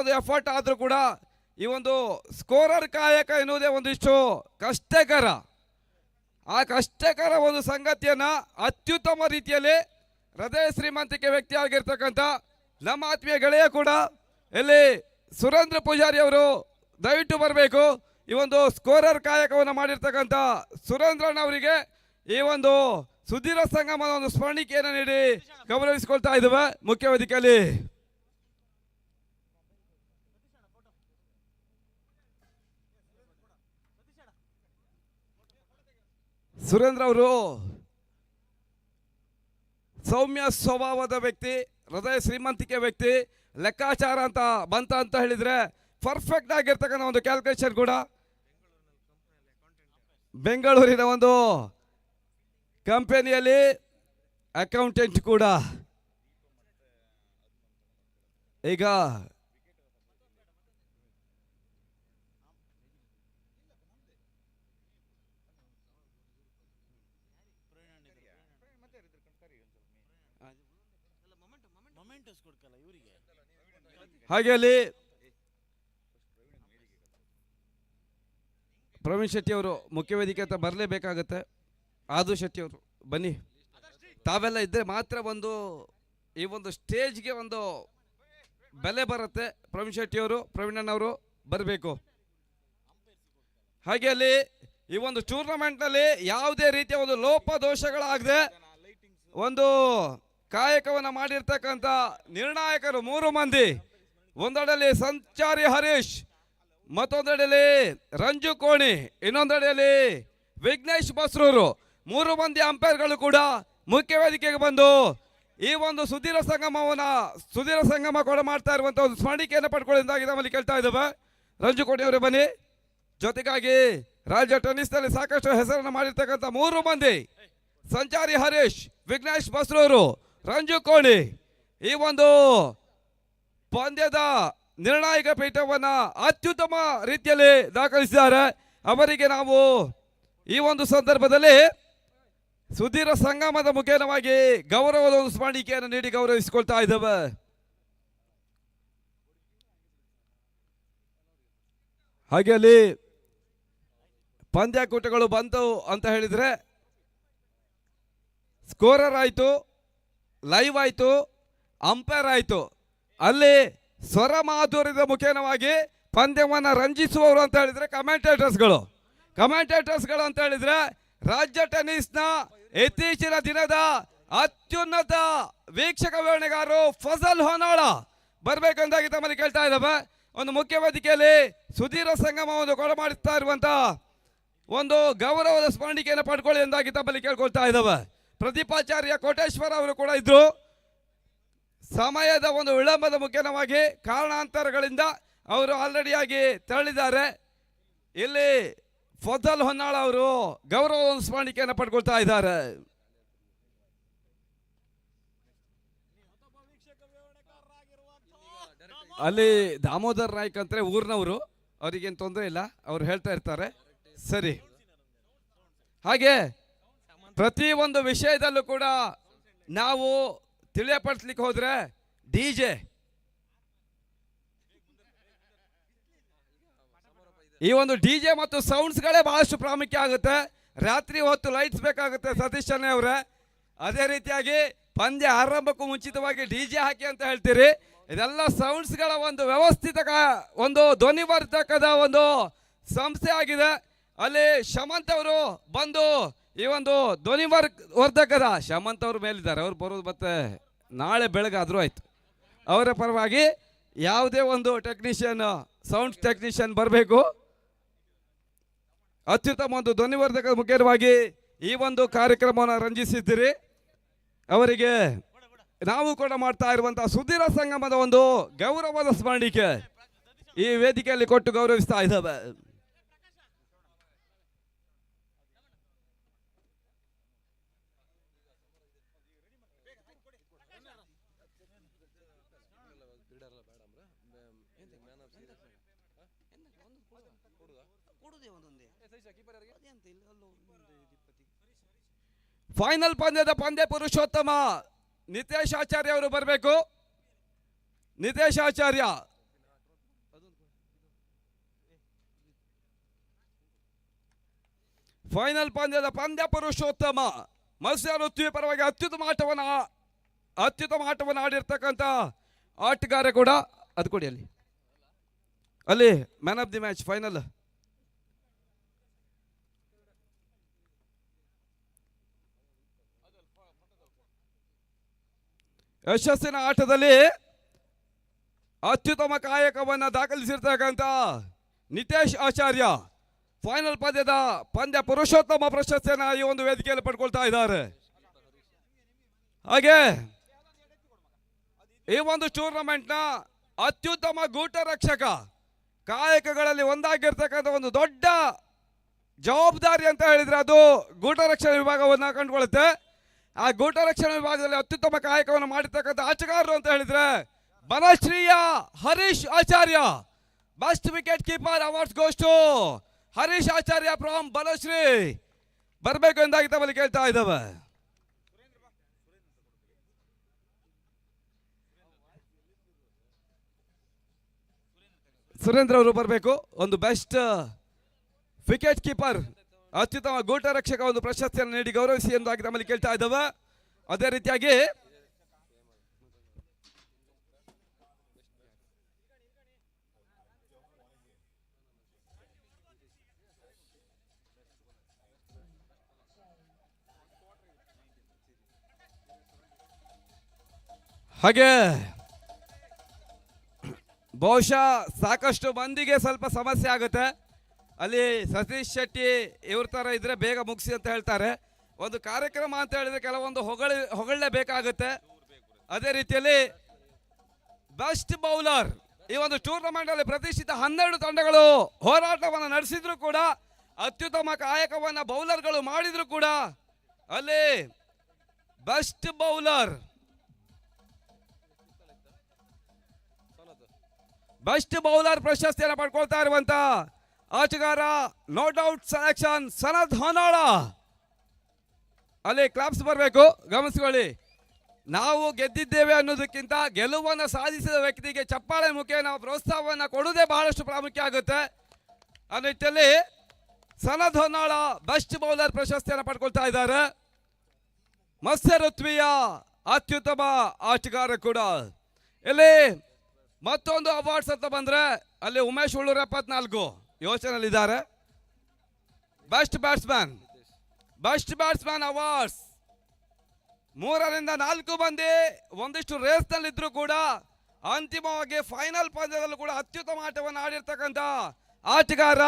ಒಂದು ಎಫರ್ಟ್ ಆದರೂ ಕೂಡ ಈ ಒಂದು ಸ್ಕೋರರ್ ಕಾಯಕ ಎನ್ನುವುದೇ ಒಂದಿಷ್ಟು ಕಷ್ಟಕರ. ಆ ಕಷ್ಟಕರ ಒಂದು ಸಂಗತಿಯನ್ನು ಅತ್ಯುತ್ತಮ ರೀತಿಯಲ್ಲಿ ಹೃದಯ ಶ್ರೀಮಂತಿಕೆ ವ್ಯಕ್ತಿ ಆಗಿರ್ತಕ್ಕಂಥ ನಮ್ಮ ಆತ್ಮೀಯ ಗೆಳೆಯ ಕೂಡ ಇಲ್ಲಿ ಸುರೇಂದ್ರ ಪೂಜಾರಿ ಅವರು ದಯವಿಟ್ಟು ಬರಬೇಕು. ಈ ಒಂದು ಸ್ಕೋರರ್ ಕಾಯಕವನ್ನು ಮಾಡಿರ್ತಕ್ಕಂಥ ಸುರೇಂದ್ರಣ್ಣ ಅವರಿಗೆ ಈ ಒಂದು ಸುದೀರ ಸಂಗಮದ ಒಂದು ಸ್ಮರಣಿಕೆಯನ್ನು ನೀಡಿ ಗೌರವಿಸಿಕೊಳ್ತಾ ಇದ್ದೇವೆ ಮುಖ್ಯ ವೇದಿಕೆಯಲ್ಲಿ. ಸುರೇಂದ್ರ ಅವರು ಸೌಮ್ಯ ಸ್ವಭಾವದ ವ್ಯಕ್ತಿ, ಹೃದಯ ಶ್ರೀಮಂತಿಕೆ ವ್ಯಕ್ತಿ. ಲೆಕ್ಕಾಚಾರ ಅಂತ ಬಂತ ಅಂತ ಹೇಳಿದ್ರೆ ಪರ್ಫೆಕ್ಟ್ ಆಗಿರ್ತಕ್ಕಂಥ ಒಂದು ಕ್ಯಾಲ್ಕುಲೇಷನ್ ಕೂಡ. ಬೆಂಗಳೂರಿನ ಒಂದು ಕಂಪನಿಯಲ್ಲಿ ಅಕೌಂಟೆಂಟ್ ಕೂಡ. ಈಗ ಹಾಗೆ ಅಲ್ಲಿ ಪ್ರವೀಣ್ ಶೆಟ್ಟಿ ಅವರು ಮುಖ್ಯ ವೇದಿಕೆ ಅಂತ ಬರಲೇಬೇಕಾಗತ್ತೆ. ಆದು ಶೆಟ್ಟಿ ಅವರು ಬನ್ನಿ, ತಾವೆಲ್ಲ ಇದ್ದರೆ ಮಾತ್ರ ಒಂದು ಈ ಒಂದು ಸ್ಟೇಜ್ಗೆ ಒಂದು ಬೆಲೆ ಬರುತ್ತೆ. ಪ್ರವೀಣ್ ಶೆಟ್ಟಿ ಅವರು, ಪ್ರವೀಣಣ್ಣವರು ಬರಬೇಕು. ಹಾಗೆ ಅಲ್ಲಿ ಈ ಒಂದು ಟೂರ್ನಮೆಂಟ್ನಲ್ಲಿ ಯಾವುದೇ ರೀತಿಯ ಒಂದು ಲೋಪದೋಷಗಳಾಗದೆ ಒಂದು ಕಾಯಕವನ್ನು ಮಾಡಿರ್ತಕ್ಕಂಥ ನಿರ್ಣಾಯಕರು 3 ಮಂದಿ. ಒಂದೆಡೆಯಲ್ಲಿ ಸಂಚಾರಿ ಹರೀಶ್, ಮತ್ತೊಂದೆಡೆಯಲ್ಲಿ ರಂಜು ಕೋಣಿ, ಇನ್ನೊಂದೆಡೆಯಲ್ಲಿ ವಿಘ್ನೇಶ್ ಬಸ್ರೂರು. 3 ಮಂದಿ ಅಂಪೈರ್ಗಳು ಕೂಡ ಮುಖ್ಯ ವೇದಿಕೆಗೆ ಬಂದು ಈ ಒಂದು ಸುದೀರ ಸಂಗಮ ಕೂಡ ಮಾಡ್ತಾ ಇರುವಂತಹ ಒಂದು ಸ್ಮರಣಿಕೆಯನ್ನು ಪಡ್ಕೊಳ್ಳೋದಾಗಿ ನಮ್ಮಲ್ಲಿ ಕೇಳ್ತಾ ಇದ್ದೇವೆ. ರಂಜು ಕೋಣಿ ಅವರೇ ಬನ್ನಿ. ಜೊತೆಗಾಗಿ ರಾಜ್ಯ ಟೆನ್ನಿಸ್ನಲ್ಲಿ ಸಾಕಷ್ಟು ಹೆಸರನ್ನು ಮಾಡಿರ್ತಕ್ಕಂಥ 3 ಮಂದಿ, ಸಂಚಾರಿ ಹರೀಶ್, ವಿಘ್ನೇಶ್ ಬಸ್ರೂರು, ರಂಜು ಕೋಣಿ, ಈ ಒಂದು ಪಂದ್ಯದ ನಿರ್ಣಾಯಕ ಪೀಠವನ್ನು ಅತ್ಯುತ್ತಮ ರೀತಿಯಲ್ಲಿ ದಾಖಲಿಸಿದ್ದಾರೆ. ಅವರಿಗೆ ನಾವು ಈ ಒಂದು ಸಂದರ್ಭದಲ್ಲಿ ಸುದೀರ ಸಂಗಮದ ಮುಖೇನವಾಗಿ ಗೌರವದ ಒಂದು ಸ್ಮರಣಿಕೆಯನ್ನು ನೀಡಿ ಗೌರವಿಸಿಕೊಳ್ತಾ ಇದ್ದೇವೆ. ಹಾಗೆ ಅಲ್ಲಿ ಪಂದ್ಯಾಕೂಟಗಳು ಬಂತು ಅಂತ ಹೇಳಿದ್ರೆ ಸ್ಕೋರರ್ ಆಯಿತು, ಲೈವ್ ಆಯಿತು, ಅಂಪೈರ್ ಆಯಿತು. ಅಲ್ಲಿ ಸ್ವರ ಮಾಧುರ್ಯದ ಮುಖೇನವಾಗಿ ಪಂದ್ಯವನ್ನು ರಂಜಿಸುವವರು ಅಂತ ಹೇಳಿದ್ರೆ ಕಮೆಂಟೇಟರ್ಸ್ಗಳು ಅಂತ ಹೇಳಿದ್ರೆ ರಾಜ್ಯ ಟೆನ್ನಿಸ್ನ ಇತ್ತೀಚಿನ ದಿನದ ಅತ್ಯುನ್ನತ ವೀಕ್ಷಕ ವಿವರಣೆಗಾರರು ಫಜಲ್ ಹೊನ್ನಾಳ ಬರಬೇಕೆಂದಾಗಿ ತಮ್ಮಲ್ಲಿ ಕೇಳ್ತಾ ಇದ್ದಾವೆ. ಒಂದು ಮುಖ್ಯ ವೇದಿಕೆಯಲ್ಲಿ ಸುದೀರ ಸಂಗಮವನ್ನು ಕೊಡಮಾಡುತ್ತಾ ಇರುವಂತ ಒಂದು ಗೌರವದ ಸ್ಮರಣಿಕೆಯನ್ನು ಪಡ್ಕೊಳ್ಳಿ ಎಂದಾಗಿ ತಮ್ಮಲ್ಲಿ ಕೇಳ್ಕೊಳ್ತಾ ಇದ್ದಾವೆ. ಪ್ರದೀಪಾಚಾರ್ಯ ಕೋಟೇಶ್ವರ ಅವರು ಕೂಡ ಇದ್ರು. ಸಮಯದ ಒಂದು ವಿಳಂಬದ ಮುಖೇನವಾಗಿ ಕಾರಣಾಂತರಗಳಿಂದ ಅವರು ಆಲ್ರೆಡಿಯಾಗಿ ತೆರಳಿದ್ದಾರೆ. ಇಲ್ಲಿ ಫಜಲ್ ಹೊನ್ನಾಳ ಅವರು ಗೌರವ ಸ್ಮರಣಿಕೆಯನ್ನು ಪಡ್ಕೊಳ್ತಾ ಇದ್ದಾರೆ. ಅಲ್ಲಿ ದಾಮೋದರ್ ನಾಯ್ಕ್ ಅಂದ್ರೆ ಊರಿನವರು, ಅವರಿಗೇನು ತೊಂದರೆ ಇಲ್ಲ, ಅವ್ರು ಹೇಳ್ತಾ ಇರ್ತಾರೆ. ಸರಿ, ಹಾಗೆ ಪ್ರತಿ ಒಂದು ವಿಷಯದಲ್ಲೂ ಕೂಡ ನಾವು ತಿಳಿಯಪಡಿಸ್ಲಿಕ್ಕೆ ಹೋದ್ರೆ ಡಿಜೆ, ಈ ಒಂದು ಡಿಜೆ ಮತ್ತು ಸೌಂಡ್ಸ್ಗಳೇ ಬಹಳಷ್ಟು ಪ್ರಾಮುಖ್ಯ ಆಗುತ್ತೆ. ರಾತ್ರಿ ಹೊತ್ತು ಲೈಟ್ಸ್ ಬೇಕಾಗುತ್ತೆ ಸತೀಶ್ ಚೆನ್ನೈ ಅವರೇ. ಅದೇ ರೀತಿಯಾಗಿ ಪಂದ್ಯ ಆರಂಭಕ್ಕೂ ಮುಂಚಿತವಾಗಿ ಡಿಜೆ ಹಾಕಿ ಅಂತ ಹೇಳ್ತೀರಿ. ಇದೆಲ್ಲ ಸೌಂಡ್ಸ್ಗಳ ಒಂದು ವ್ಯವಸ್ಥಿತ ಒಂದು ಧ್ವನಿವರ್ಧಕದ ಒಂದು ಸಂಸ್ಥೆ ಆಗಿದೆ. ಅಲ್ಲಿ ಶಮಂತ್ ಅವರು ಬಂದು ಈ ಒಂದು ಧ್ವನಿವರ್ಧಕದ ಶಮಂತ್ ಅವರು ಮೇಲಿದ್ದಾರೆ, ಅವ್ರು ಬರೋದು ಮತ್ತೆ ನಾಳೆ ಬೆಳಗಾದ್ರೂ ಆಯ್ತು. ಅವರ ಪರವಾಗಿ ಯಾವುದೇ ಒಂದು ಟೆಕ್ನಿಷಿಯನ್, ಸೌಂಡ್ ಟೆಕ್ನಿಷಿಯನ್ ಬರಬೇಕು. ಅತ್ಯುತ್ತಮ ಒಂದು ಧ್ವನಿವರ್ಧಕದ ಮುಖ್ಯವಾಗಿ ಈ ಒಂದು ಕಾರ್ಯಕ್ರಮವನ್ನು ರಂಜಿಸಿದ್ದೀರಿ. ಅವರಿಗೆ ನಾವು ಕೂಡ ಮಾಡ್ತಾ ಇರುವಂತಹ ಸುದೀರ ಸಂಗಮದ ಒಂದು ಗೌರವದ ಸ್ಮರಣಿಕೆ ಈ ವೇದಿಕೆಯಲ್ಲಿ ಕೊಟ್ಟು ಗೌರವಿಸ್ತಾ ಇದ್ದಾವೆ. ಫೈನಲ್ ಪಂದ್ಯದ ಪಂದ್ಯ ಫೈನಲ್ ಪಂದ್ಯದ ಪಂದ್ಯ ಪುರುಷೋತ್ತಮ ಮತ್ಸ್ಯ ಋತ್ವಿ ಪರವಾಗಿ ಅತ್ಯುತ್ತಮ ಆಟವನ್ನು ಆಡಿರ್ತಕ್ಕಂಥ ಆಟಗಾರ ಕೂಡ ಅದು ಕೊಡಿ ಅಲ್ಲಿ man of the match final ಯಶಸ್ಸಿನ ಆಟದಲ್ಲಿ ಅತ್ಯುತ್ತಮ ಕಾಯಕವನ್ನು ದಾಖಲಿಸಿರ್ತಕ್ಕಂಥ ನಿತೇಶ್ ಆಚಾರ್ಯ ಫೈನಲ್ ಪಂದ್ಯ ಪುರುಷೋತ್ತಮ ಪ್ರಶಸ್ತಿಯನ್ನು ಈ ಒಂದು ವೇದಿಕೆಯಲ್ಲಿ ಪಡ್ಕೊಳ್ತಾ ಇದ್ದಾರೆ. ಹಾಗೆ ಈ ಒಂದು ಟೂರ್ನಮೆಂಟ್ನ ಅತ್ಯುತ್ತಮ ಗೂಟ ರಕ್ಷಕ ಕಾಯಕಗಳಲ್ಲಿ ಒಂದಾಗಿರ್ತಕ್ಕಂಥ ಒಂದು ದೊಡ್ಡ ಜವಾಬ್ದಾರಿ ಅಂತ ಹೇಳಿದ್ರೆ ಅದು ಗೂಟ ರಕ್ಷಣಾ ವಿಭಾಗವನ್ನು ಕಂಡುಕೊಳ್ಳುತ್ತೆ. ಆ ಗೂಟ ರಕ್ಷಣಾ ವಿಭಾಗದಲ್ಲಿ ಅತ್ಯುತ್ತಮ ಕಾಯಕವನ್ನು ಮಾಡಿರ್ತಕ್ಕಂಥ ಆಟಗಾರರು ಅಂತ ಹೇಳಿದ್ರೆ ಬನಶ್ರೀಯ Harish Acharya. Best wicket keeper awards goes to Harish Acharya from Banashree. ಬರಬೇಕು ಎಂದಾಗಿ ತಮ್ಮಲ್ಲಿ ಕೇಳ್ತಾ ಇದ್ದಾವೆ. ಸುರೇಂದ್ರ ಅವರು ಬರಬೇಕು. ಒಂದು ಬೆಸ್ಟ್ ವಿಕೆಟ್ ಕೀಪರ್ ಅತ್ಯುತ್ತಮ ಗೂಟ ರಕ್ಷಕ ಒಂದು ಪ್ರಶಸ್ತಿಯನ್ನು ನೀಡಿ ಗೌರವಿಸಿ ಎಂದಾಗಿ ತಮ್ಮಲ್ಲಿ ಕೇಳ್ತಾ ಇದ್ದಾವೆ. ಅದೇ ರೀತಿಯಾಗಿ ಬಹುಶಃ ಸಾಕಷ್ಟು ಮಂದಿಗೆ ಸ್ವಲ್ಪ ಸಮಸ್ಯೆ ಆಗುತ್ತೆ. ಅಲ್ಲಿ ಸತೀಶ್ ಶೆಟ್ಟಿ ಇವ್ರ ಥರ ಇದ್ರೆ ಬೇಗ ಮುಗಿಸಿ ಅಂತ ಹೇಳ್ತಾರೆ. ಒಂದು ಕಾರ್ಯಕ್ರಮ ಅಂತ ಹೇಳಿದ್ರೆ ಕೆಲವೊಂದು ಹೊಗಳಲೇಬೇಕಾಗುತ್ತೆ. ಅದೇ ರೀತಿಯಲ್ಲಿ ಬೆಸ್ಟ್ ಬೌಲರ್ ಈ ಒಂದು ಟೂರ್ನಮೆಂಟ್ ಅಲ್ಲಿ ಪ್ರತಿಷ್ಠಿತ 12 ತಂಡಗಳು ಹೋರಾಟವನ್ನು ನಡೆಸಿದ್ರು ಕೂಡ ಅತ್ಯುತ್ತಮ ಕಾಯಕವನ್ನು ಬೌಲರ್ಗಳು ಮಾಡಿದ್ರು ಕೂಡ ಅಲ್ಲಿ ಬೆಸ್ಟ್ ಬೌಲರ್ ಪ್ರಶಸ್ತಿಯನ್ನು ಪಡ್ಕೊಳ್ತಾ ಇರುವಂತ ಆಟಗಾರ no doubt selection Sanath Honnali. ಅಲ್ಲಿ ಕ್ಲಾಪ್ಸ್ ಬರಬೇಕು, ಗಮನಿಸಿಕೊಳ್ಳಿ. ನಾವು ಗೆದ್ದಿದ್ದೇವೆ ಅನ್ನೋದಕ್ಕಿಂತ ಗೆಲುವನ್ನು ಸಾಧಿಸಿದ ವ್ಯಕ್ತಿಗೆ ಚಪ್ಪಾಳೆ ಮುಖೇನ ನಾವು ಪ್ರೋತ್ಸಾಹವನ್ನು ಕೊಡುವುದೇ ಬಹಳಷ್ಟು ಪ್ರಾಮುಖ್ಯ ಆಗುತ್ತೆ. ಆ ನಿಟ್ಟಿನಲ್ಲಿ ಸನತ್ ಹೊನ್ನಾಳ ಬೆಸ್ಟ್ ಬೌಲರ್ ಪ್ರಶಸ್ತಿಯನ್ನು ಪಡ್ಕೊಳ್ತಾ ಇದ್ದಾರೆ. ಮತ್ಸ್ಯ ಋತ್ವಿಯ ಅತ್ಯುತ್ತಮ ಆಟಗಾರ ಕೂಡ. ಇಲ್ಲಿ ಮತ್ತೊಂದು ಅವಾರ್ಡ್ಸ್ ಅಂತ ಬಂದ್ರೆ ಅಲ್ಲಿ ಉಮೇಶ್ ಉಳ್ಳೂರು 74 ಯೋಚನೆಯಲ್ಲಿದ್ದಾರೆ. ಬೆಸ್ಟ್ ಬ್ಯಾಟ್ಸ್ಮನ್ ಅವಾರ್ಡ್ಸ್ 3 ರಿಂದ 4 ಮಂದಿ ಒಂದಿಷ್ಟು ರೇಸ್ ನಲ್ಲಿದ್ರು ಕೂಡ ಅಂತಿಮವಾಗಿ ಫೈನಲ್ ಪಂದ್ಯದಲ್ಲೂ ಕೂಡ ಅತ್ಯುತ್ತಮ ಆಟವನ್ನು ಆಡಿರ್ತಕ್ಕಂಥ ಆಟಗಾರ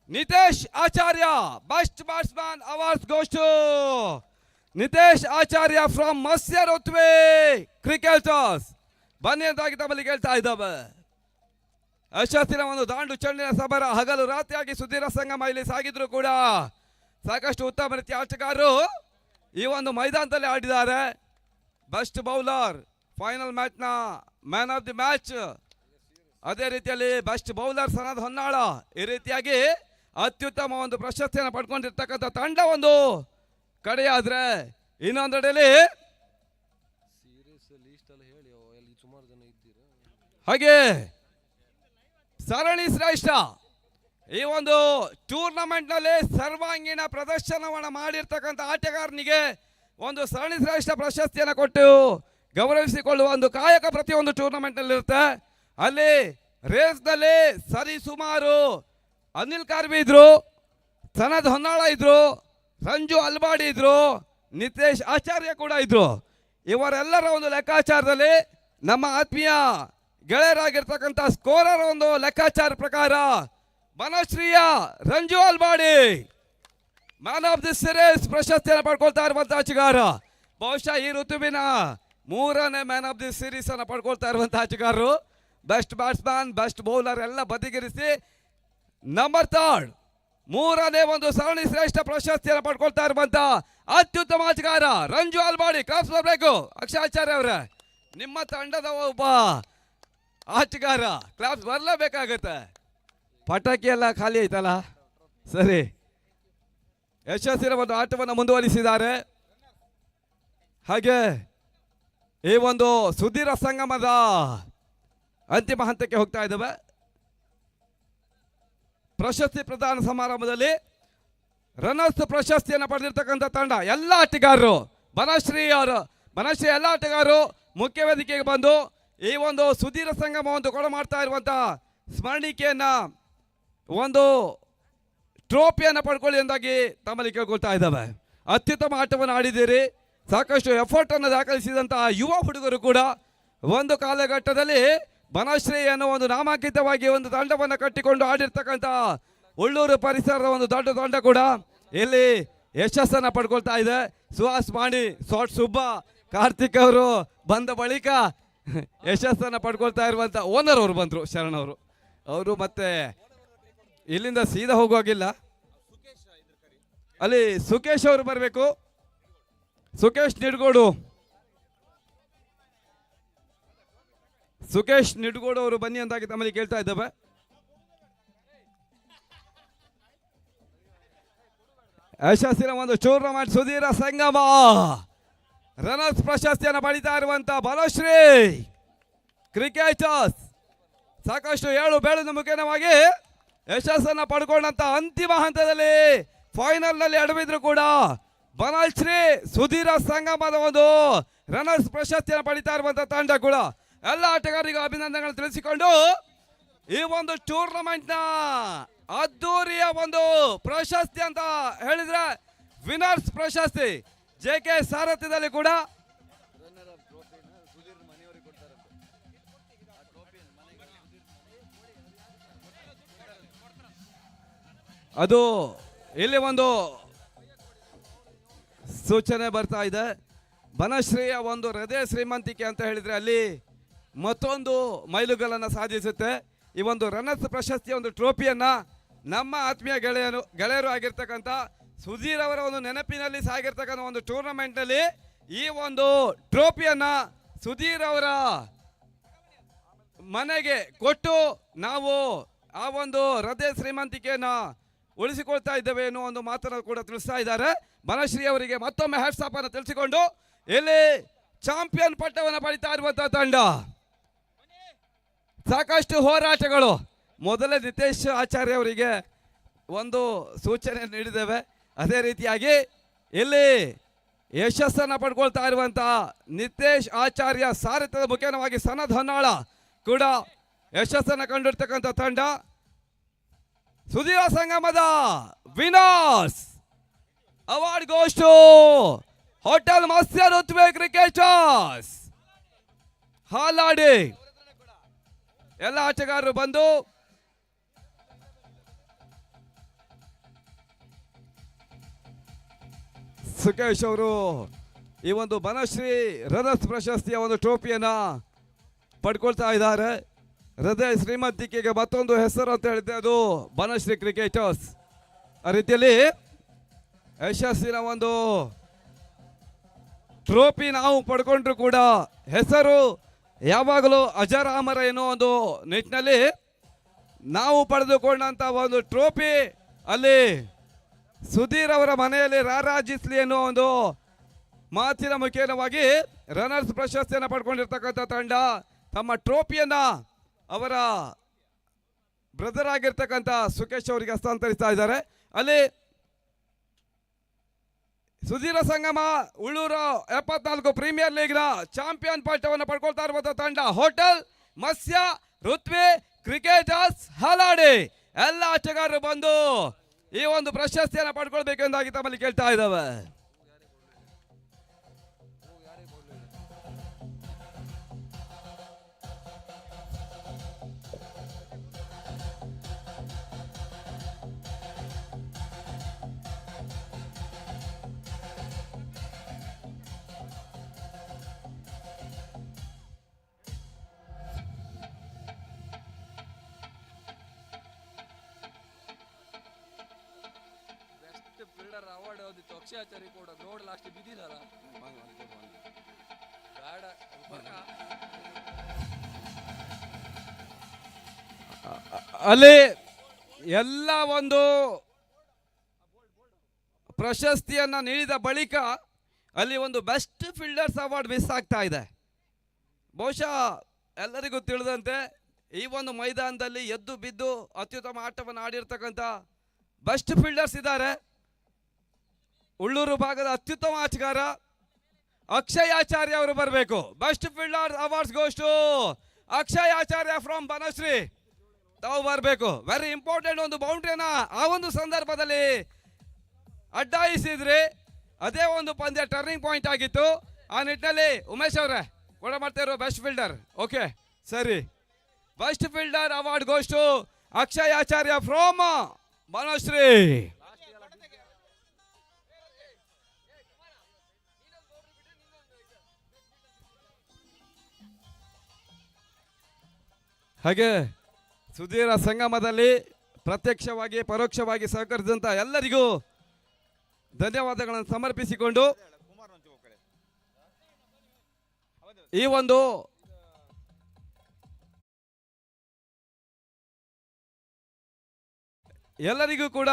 Nitesh Acharya. Best batsman awards goes to Nitesh Acharya from Matsya Ruthvi cricketers. ಬನ್ನಿ ಅಂತಾಗಿ ತಮ್ಮಲ್ಲಿ ಕೇಳ್ತಾ ಇದ್ದಾವೆ. ಯಶಸ್ಸಿನ ಒಂದು ದಾಂಡು ಚೆಂಡಿನ ಸಮರ ಹಗಲು ರಾತ್ರಿಯಾಗಿ ಸುದೀರ ಸಂಗಮ ಇಲ್ಲಿ ಸಾಗಿದ್ರು ಕೂಡ ಸಾಕಷ್ಟು ಉತ್ತಮ ರೀತಿಯ ಆಟಗಾರರು ಈ ಒಂದು ಮೈದಾನದಲ್ಲಿ ಆಡಿದ್ದಾರೆ. ಬೆಸ್ಟ್ ಬೌಲರ್ ಫೈನಲ್ ಮ್ಯಾಚ್ನ ಮ್ಯಾನ್ ಆಫ್ ದಿ ಮ್ಯಾಚ್. ಅದೇ ರೀತಿಯಲ್ಲಿ ಬೆಸ್ಟ್ ಬೌಲರ್ ಸನತ್ ಹೊನ್ನಾಳ. ಈ ರೀತಿಯಾಗಿ ಅತ್ಯುತ್ತಮ ಒಂದು ಪ್ರಶಸ್ತಿಯನ್ನು ಪಡ್ಕೊಂಡಿರ್ತಕ್ಕಂಥ ತಂಡ ಒಂದು ಕಡೆಯಾದ್ರೆ ಇನ್ನೊಂದೆಡೆಯಲ್ಲಿ ಹಾಗೆ ಸರಣಿ ಶ್ರೇಷ್ಠ ಈ ಒಂದು ಟೂರ್ನಮೆಂಟ್ ನಲ್ಲಿ ಸರ್ವಾಂಗೀಣ ಪ್ರದರ್ಶನವನ್ನು ಮಾಡಿರ್ತಕ್ಕಂಥ ಆಟಗಾರನಿಗೆ ಒಂದು ಸರಣಿ ಶ್ರೇಷ್ಠ ಪ್ರಶಸ್ತಿಯನ್ನು ಕೊಟ್ಟು ಗೌರವಿಸಿಕೊಳ್ಳುವ ಒಂದು ಕಾಯಕ ಪ್ರತಿಯೊಂದು ಟೂರ್ನಮೆಂಟ್ ನಲ್ಲಿ ಇರುತ್ತೆ. ಅಲ್ಲಿ ರೇಸ್ ನಲ್ಲಿ ಸರಿ ಸುಮಾರು ಅನಿಲ್ ಕಾರ್ವಿ ಇದ್ರು, ಸನತ್ ಹೊನ್ನಾಳ ಇದ್ರು, ರಂಜು ಅಲ್ಬಾಡಿ ಇದ್ರು, ನಿತೇಶ್ ಆಚಾರ್ಯ ಕೂಡ ಇದ್ರು. ಇವರೆಲ್ಲರ ಒಂದು ಲೆಕ್ಕಾಚಾರದಲ್ಲಿ ನಮ್ಮ ಆತ್ಮೀಯ ಗೆಳೆಯರಾಗಿರ್ತಕ್ಕಂಥ ಸ್ಕೋರರ್ ಒಂದು ಲೆಕ್ಕಾಚಾರ ಪ್ರಕಾರ ಬನಶ್ರೀಯ Ranju Albadi man of the series ಪ್ರಶಸ್ತಿಯನ್ನು ಪಡ್ಕೊಳ್ತಾ ಇರುವಂತಹ ಆಟಗಾರ. ಬಹುಶಃ ಈ ಋತುವಿನ 3ನೇ ಮ್ಯಾನ್ ಆಫ್ ದಿ ಸೀರೀಸ್ ಅನ್ನು ಪಡ್ಕೊಳ್ತಾ ಇರುವಂತಹ ಆಟಗಾರರು. ಬೆಸ್ಟ್ ಬ್ಯಾಟ್ಸ್ಮನ್, ಬೆಸ್ಟ್ ಬೌಲರ್ ಎಲ್ಲ ಬದಿಗಿರಿಸಿ ನಂಬರ್ 3ನೇ ಒಂದು ಸರಣಿ ಶ್ರೇಷ್ಠ ಪ್ರಶಸ್ತಿಯನ್ನು ಪಡ್ಕೊಳ್ತಾ ಇರುವಂತಹ ಅತ್ಯುತ್ತಮ ಆಟಗಾರ ರಂಜು ಅಲ್ಬಾಡಿ. ಕ್ಲಾಪ್ಸ್ ಬರಬೇಕು ಅಕ್ಷಯ್ ಆಚಾರ್ಯ ಅವರೇ. ನಿಮ್ಮ ತಂಡದ ಒಬ್ಬ ಆಟಗಾರ ಕ್ಲಾಪ್ಸ್ ಬರಲೇಬೇಕಾಗತ್ತೆ. ಪಟಾಕಿ ಎಲ್ಲ ಖಾಲಿ ಐತಲ್ಲ, ಸರಿ. ಯಶಸ್ಸಿನ ಒಂದು ಆಟವನ್ನು ಮುಂದುವರಿಸಿದ್ದಾರೆ. ಹಾಗೆ ಈ ಒಂದು ಸುದೀರ ಸಂಗಮದ ಅಂತಿಮ ಹಂತಕ್ಕೆ ಹೋಗ್ತಾ ಇದ್ದಾವೆ. ಪ್ರಶಸ್ತಿ ಪ್ರದಾನ ಸಮಾರಂಭದಲ್ಲಿ ರನ್ನರ್ಸ್ ಪ್ರಶಸ್ತಿಯನ್ನು ಪಡೆದಿರ್ತಕ್ಕಂಥ ತಂಡ ಎಲ್ಲ ಆಟಗಾರರು ಬನಶ್ರೀ ಎಲ್ಲ ಆಟಗಾರರು ಮುಖ್ಯ ವೇದಿಕೆಗೆ ಬಂದು ಈ ಒಂದು ಸುದೀರ ಸಂಗಮವನ್ನು ಕೊಡ ಮಾಡ್ತಾ ಇರುವಂತ ಸ್ಮರಣಿಕೆಯನ್ನ ಒಂದು ಟ್ರೋಫಿಯನ್ನು ಪಡ್ಕೊಳ್ಳಿ ಎಂದಾಗಿ ತಮ್ಮಲ್ಲಿ ಕೇಳ್ಕೊಳ್ತಾ ಇದ್ದಾವೆ. ಅತ್ಯುತ್ತಮ ಆಟವನ್ನು ಆಡಿದ್ದೀರಿ, ಸಾಕಷ್ಟು ಎಫರ್ಟ್ ಅನ್ನು ದಾಖಲಿಸಿದಂತಹ ಯುವ ಹುಡುಗರು ಕೂಡ ಒಂದು ಕಾಲಘಟ್ಟದಲ್ಲಿ ಬನಶ್ರೀ ಅನ್ನೋ ಒಂದು ನಾಮಾಂಕಿತವಾಗಿ ಒಂದು ತಂಡವನ್ನು ಕಟ್ಟಿಕೊಂಡು ಆಡಿರ್ತಕ್ಕಂಥ ಉಳ್ಳೂರು ಪರಿಸರದ ಒಂದು ದೊಡ್ಡ ತಂಡ ಕೂಡ ಇಲ್ಲಿ ಯಶಸ್ಸನ್ನು ಪಡ್ಕೊಳ್ತಾ ಇದೆ. ಸುಹಾಸ್ ಮಾಣಿ, ಸೋಟ್ ಸುಬ್ಬ, ಕಾರ್ತಿಕ್ ಅವರು ಬಂದ ಬಳಿಕ ಯಶಸ್ಸನ್ನು ಪಡ್ಕೊಳ್ತಾ ಇರುವಂಥ ಓನರ್ ಅವರು ಬಂದರು, ಶರಣ್ ಅವರು ಮತ್ತೆ ಇಲ್ಲಿಂದ ಸೀದಾ ಹೋಗುವಾಗಿಲ್ಲ, ಅಲ್ಲಿ ಸುಕೇಶ್ ಅವರು ಬರಬೇಕು. ಸುಕೇಶ್ ನಿಡ್ಗೋಡು ಅವರು ಬನ್ನಿ ಅಂತಾಗಿ ತಮ್ಮಲ್ಲಿ ಕೇಳ್ತಾ ಇದ್ದೇವೆ. ಯಶಸ್ಸಿನ ಒಂದು ಟೂರ್ನಮೆಂಟ್ ಸುದೀರ ಸಂಗಮ ರನ್ನರ್ಸ್ ಪ್ರಶಸ್ತಿಯನ್ನು ಪಡಿತಾ ಇರುವಂತ ಬನಶ್ರೀ ಕ್ರಿಕೆಟರ್ಸ್ ಸಾಕಷ್ಟು ಏಳು ಬೇಳಿನ ಮುಖೇನವಾಗಿ ಯಶಸ್ಸನ್ನು ಪಡ್ಕೊಂಡಂತ ಅಂತಿಮ ಹಂತದಲ್ಲಿ ಫೈನಲ್ ನಲ್ಲಿ ಎಡವಿದ್ರು ಕೂಡ ಬನಶ್ರೀ ಸುದೀರ ಸಂಗಮದ ಒಂದು ರನ್ನರ್ಸ್ ಪ್ರಶಸ್ತಿಯನ್ನು ಪಡಿತಾ ಇರುವಂತ ತಂಡ ಕೂಡ ಎಲ್ಲ ಆಟಗಾರರಿಗೂ ಅಭಿನಂದನೆಗಳನ್ನು ತಿಳಿಸಿಕೊಂಡು ಈ ಒಂದು ಟೂರ್ನಮೆಂಟ್ ನ ಅದ್ದೂರಿಯ ಒಂದು ಪ್ರಶಸ್ತಿ ಅಂತ ಹೇಳಿದ್ರೆ ವಿನರ್ಸ್ ಪ್ರಶಸ್ತಿ JK ಸಾರಥ್ಯದಲ್ಲಿ ಕೂಡ ಅದು ಇಲ್ಲಿ ಒಂದು ಸೂಚನೆ ಬರ್ತಾ ಇದೆ. ಬನಶ್ರೀಯ ಒಂದು ಹೃದಯ ಶ್ರೀಮಂತಿಕೆ ಅಂತ ಹೇಳಿದ್ರೆ ಅಲ್ಲಿ ಮತ್ತೊಂದು ಮೈಲುಗಲ್ಲನ್ನು ಸಾಧಿಸುತ್ತೆ. ಈ ಒಂದು ರನ್ನರ್ಸ್ ಪ್ರಶಸ್ತಿಯ ಒಂದು ಟ್ರೋಫಿಯನ್ನ ನಮ್ಮ ಆತ್ಮೀಯ ಗೆಳೆಯರು ಆಗಿರ್ತಕ್ಕಂಥ ಸುಧೀರ್ ಅವರ ಒಂದು ನೆನಪಿನಲ್ಲಿ ಸಾಗಿರ್ತಕ್ಕಂಥ ಒಂದು ಟೂರ್ನಮೆಂಟ್ ನಲ್ಲಿ ಈ ಒಂದು ಟ್ರೋಫಿಯನ್ನ ಸುಧೀರ್ ಅವರ ಮನೆಗೆ ಕೊಟ್ಟು ನಾವು ಆ ಒಂದು ಹೃದಯ ಶ್ರೀಮಂತಿಕೆಯನ್ನ ಉಳಿಸಿಕೊಳ್ತಾ ಇದ್ದೇವೆ ಎನ್ನುವ ಒಂದು ಮಾತನ್ನು ಕೂಡ ತಿಳಿಸ್ತಾ ಇದ್ದಾರೆ. ಬನಶ್ರೀ ಅವರಿಗೆ ಮತ್ತೊಮ್ಮೆ ಹ್ಯಾಟ್ಸ್ ಆಫ್ ಅನ್ನು ತಿಳಿಸಿಕೊಂಡು ಇಲ್ಲಿ ಚಾಂಪಿಯನ್ ಪಟ್ಟವನ್ನು ಪಡಿತಾ ಇರುವಂತಹ ತಂಡ ಸಾಕಷ್ಟು ಹೋರಾಟಗಳು. ಮೊದಲೇ ನಿತೇಶ್ ಆಚಾರ್ಯ ಅವರಿಗೆ ಒಂದು ಸೂಚನೆ ನೀಡಿದ್ದೇವೆ. ಅದೇ ರೀತಿಯಾಗಿ ಇಲ್ಲಿ ಯಶಸ್ಸನ್ನು ಪಡ್ಕೊಳ್ತಾ ಇರುವಂತಹ ನಿತೇಶ್ ಆಚಾರ್ಯ ಸಾರಥ್ಯದ ಮುಖೇನವಾಗಿ ಸನದ್ ಹೊನ್ನಾಳ ಕೂಡ ಯಶಸ್ಸನ್ನು ಕಂಡಿರ್ತಕ್ಕಂಥ ತಂಡ ಸುದೀರ ಸಂಗಮದ winners award goes to hotel Matsya Ruthvi cricketers. Haladi ಎಲ್ಲ ಆಟಗಾರರು ಬಂದು ಸುಕೇಶ್ ಅವರು ಈ ಒಂದು ಬನಶ್ರೀ ರನ್ನರ್ಸ್ ಪ್ರಶಸ್ತಿಯ ಒಂದು ಟ್ರೋಫಿಯನ್ನ ಪಡ್ಕೊಳ್ತಾ ಇದ್ದಾರೆ. ಹೃದಯ ಶ್ರೀಮಂತಿಕೆಗೆ ಮತ್ತೊಂದು ಹೆಸರು ಅಂತ ಹೇಳಿದ್ರೆ ಅದು ಬನಶ್ರೀ ಕ್ರಿಕೆಟರ್ಸ್. ಆ ರೀತಿಯಲ್ಲಿ ಯಶಸ್ಸಿನ ಒಂದು ಟ್ರೋಫಿ ನಾವು ಪಡ್ಕೊಂಡ್ರು ಕೂಡ ಹೆಸರು ಯಾವಾಗಲೂ ಅಜರಾಮರ ಎನ್ನುವ ಒಂದು ನಿಟ್ಟಿನಲ್ಲಿ ನಾವು ಪಡೆದುಕೊಂಡಂತ ಒಂದು ಟ್ರೋಫಿ ಅಲ್ಲಿ ಸುಧೀರ್ ಅವರ ಮನೆಯಲ್ಲಿ ರಾರಾಜಿಸ್ಲಿ ಎನ್ನುವ ಒಂದು ಮಾತಿನ ಮುಖೇನವಾಗಿ ರನ್ನರ್ಸ್ ಪ್ರಶಸ್ತಿಯನ್ನು ಪಡ್ಕೊಂಡಿರ್ತಕ್ಕಂಥ ತಂಡ ತಮ್ಮ ಟ್ರೋಫಿಯನ್ನ ಅವರ ಬ್ರದರ್ ಆಗಿರ್ತಕ್ಕಂಥ ಸುಕೇಶ್ ಅವರಿಗೆ ಹಸ್ತಾಂತರಿಸ್ತಾ ಇದ್ದಾರೆ. ಅಲ್ಲಿ ಸುಧೀರ ಸಂಗಮ ಉಳ್ಳೂರು 74 ಪ್ರೀಮಿಯರ್ ಲೀಗ್ನ ಚಾಂಪಿಯನ್ ಪಟ್ಟವನ್ನು ಪಡ್ಕೊಳ್ತಾ ಇರುವಂತಹ ತಂಡ ಹೋಟೆಲ್ ಮತ್ಸ್ಯ ಋತ್ವಿ ಕ್ರಿಕೆಟರ್ಸ್ ಹಾಲಾಡಿ. ಎಲ್ಲ ಆಟಗಾರರು ಬಂದು ಈ ಒಂದು ಪ್ರಶಸ್ತಿಯನ್ನು ಪಡ್ಕೊಳ್ಬೇಕೆಂದಾಗಿ ತಮ್ಮಲ್ಲಿ ಕೇಳ್ತಾ ಇದ್ದಾವೆ. ಅವಾರ್ಡ್ ಯಾವ್ದಿತ್ತು ಅಕ್ಷಯಾಚಾರಿ ಕೂಡ ಗ್ರೌಂಡ್ ಲಾಸ್ಟ್ ಬಿದ್ದಿದಾರ ಅಲ್ಲಿ ಎಲ್ಲ ಒಂದು ಪ್ರಶಸ್ತಿಯನ್ನ ನೀಡಿದ ಬಳಿಕ ಅಲ್ಲಿ ಒಂದು ಬೆಸ್ಟ್ ಫೀಲ್ಡರ್ಸ್ ಅವಾರ್ಡ್ ಮಿಸ್ ಆಗ್ತಾ ಇದೆ. ಬಹುಶಃ ಎಲ್ಲರಿಗೂ ತಿಳಿದಂತೆ ಈ ಒಂದು ಮೈದಾನದಲ್ಲಿ ಎದ್ದು ಬಿದ್ದು ಅತ್ಯುತ್ತಮ ಆಟವನ್ನು ಆಡಿರ್ತಕ್ಕಂಥ ಬೆಸ್ಟ್ ಫೀಲ್ಡರ್ಸ್ ಇದ್ದಾರೆ. ಉಳ್ಳೂರು ಭಾಗದ ಅತ್ಯುತ್ತಮ ಆಟಗಾರ ಅಕ್ಷಯ್ ಆಚಾರ್ಯ ಅವರು ಬರಬೇಕು. Best fielder awards goes to Akshay Acharya from Banashree. ತಾವು ಬರಬೇಕು. Very important. ಒಂದು ಬೌಂಡ್ರಿಯನ್ನ ಆ ಒಂದು ಸಂದರ್ಭದಲ್ಲಿ ಅಡ್ಡಾಯಿಸಿದ್ರೆ ಅದೇ ಒಂದು ಪಂದ್ಯ ಟರ್ನಿಂಗ್ ಪಾಯಿಂಟ್ ಆಗಿತ್ತು. ಆ ನಿಟ್ಟಿನಲ್ಲಿ ಉಮೇಶ್ ಅವರೇ ಕೂಡ ಮಾಡ್ತಾ ಇರೋ ಬೆಸ್ಟ್ ಫೀಲ್ಡರ್. ಓಕೆ ಸರಿ. Best fielder award goes to Akshay Acharya from Banashree. ಹಾಗೆ ಸುದೀರ ಸಂಗಮದಲ್ಲಿ ಪ್ರತ್ಯಕ್ಷವಾಗಿ ಪರೋಕ್ಷವಾಗಿ ಸಹಕರಿಸಿದಂಥ ಎಲ್ಲರಿಗೂ ಧನ್ಯವಾದಗಳನ್ನು ಸಮರ್ಪಿಸಿಕೊಂಡು ಈ ಒಂದು ಎಲ್ಲರಿಗೂ ಕೂಡ